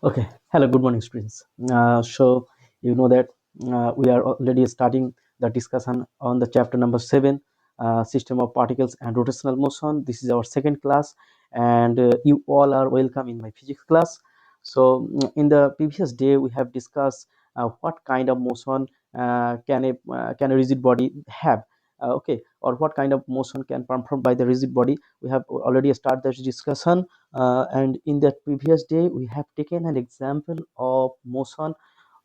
Okay. Hello, good morning, students. So you know that we are already starting the discussion on the chapter number 7, system of particles and rotational motion. This is our second class, and you all are welcome in my physics class. So in the previous day, we have discussed what kind of motion can a rigid body have. Okay, or what kind of motion can performed by the rigid body. We have already started this discussion, and in that previous day we have taken an example of motion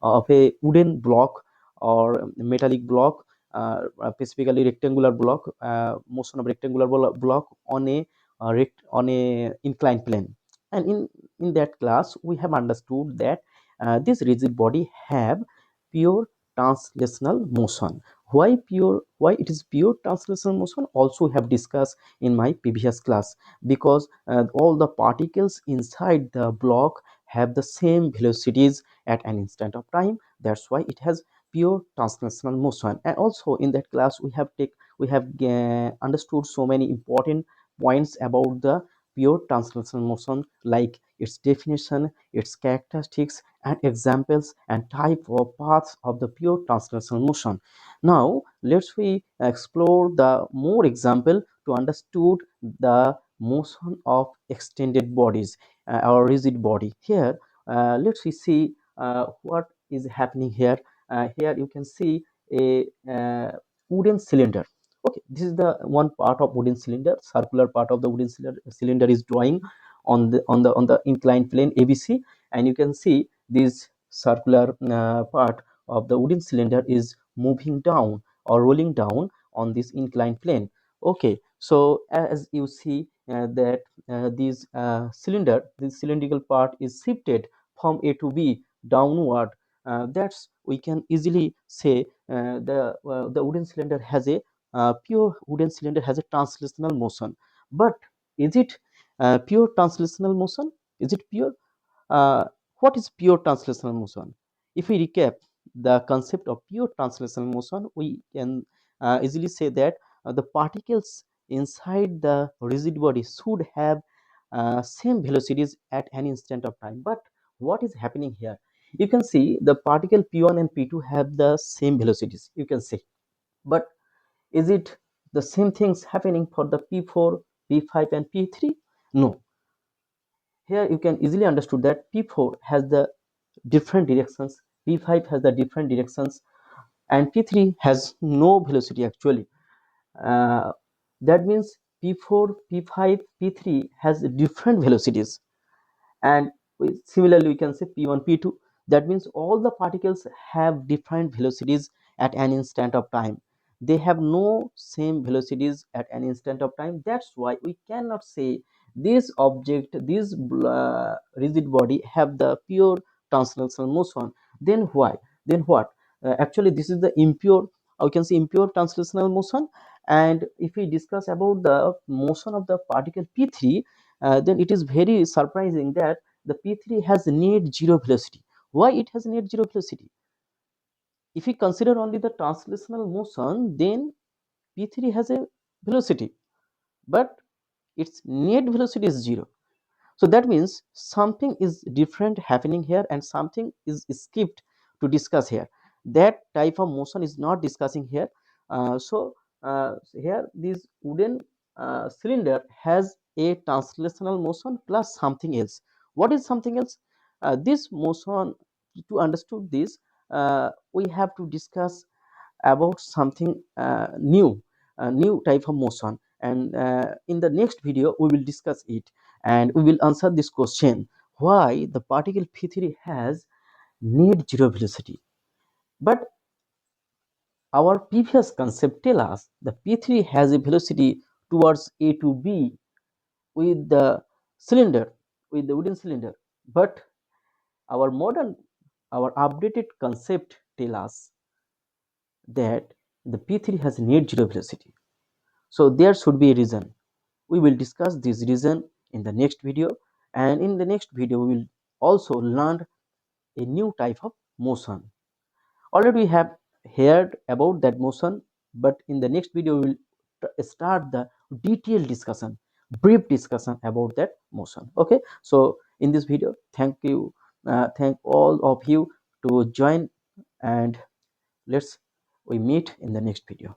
of a wooden block or metallic block, specifically rectangular block, motion of rectangular block on a inclined plane. And in that class we have understood that this rigid body have pure translational motion. Why it is pure translational motion also we have discussed in my previous class, because all the particles inside the block have the same velocities at an instant of time. That's why it has pure translational motion. And also in that class we have understood so many important points about the pure translational motion, like its definition, its characteristics, and examples and type of paths of the pure translational motion. Now let's we explore the more example to understood the motion of extended bodies or rigid body. Here let's we see what is happening here. Here you can see a wooden cylinder. Okay, this is the one part of wooden cylinder. Circular part of the wooden cylinder is drawing on the inclined plane ABC, and you can see this circular part of the wooden cylinder is moving down or rolling down on this inclined plane. Okay, so as you see that this cylindrical part is shifted from A to B downward. That's we can easily say the wooden cylinder has a pure wooden cylinder has a translational motion. But is it pure translational motion? Is it pure? uh, what is pure translational motion? If we recap the concept of pure translational motion, we can easily say that the particles inside the rigid body should have same velocities at an instant of time. But what is happening here? You can see the particle P1 and P2 have the same velocities, you can say. But is it the same things happening for the P4, P5, and P3? No. Here you can easily understood that P4 has the different directions, P5 has the different directions, and P3 has no velocity actually. Uh, that means P4, P5, P3 has different velocities. And similarly we can say P1, P2. That means all the particles have different velocities at an instant of time. They have no same velocities at an instant of time. That's why we cannot say this object, this rigid body have the pure translational motion. Then why? Then what? Actually this is the impure, we can say impure translational motion. And if we discuss about the motion of the particle P3, then it is very surprising that the P3 has net zero velocity. Why it has net zero velocity? If we consider only the translational motion, then P3 has a velocity, but its net velocity is zero. So that means something is different happening here and something is skipped to discuss here. That type of motion is not discussing here. Here this wooden cylinder has a translational motion plus something else. What is something else? This motion, to understood this, we have to discuss about something new, a new type of motion. And in the next video we will discuss it, and we will answer this question: why the particle P3 has net zero velocity. But our previous concept tell us the P3 has a velocity towards A to B with the cylinder, with the wooden cylinder. But our modern, our updated concept tell us that the P3 has net zero velocity. So there should be a reason. We will discuss this reason in the next video, and in the next video we will also learn a new type of motion. Already we have heard about that motion, but in the next video we will start the detailed discussion, brief discussion about that motion. Okay, so in this video, thank you thank all of you to join, and let's we meet in the next video.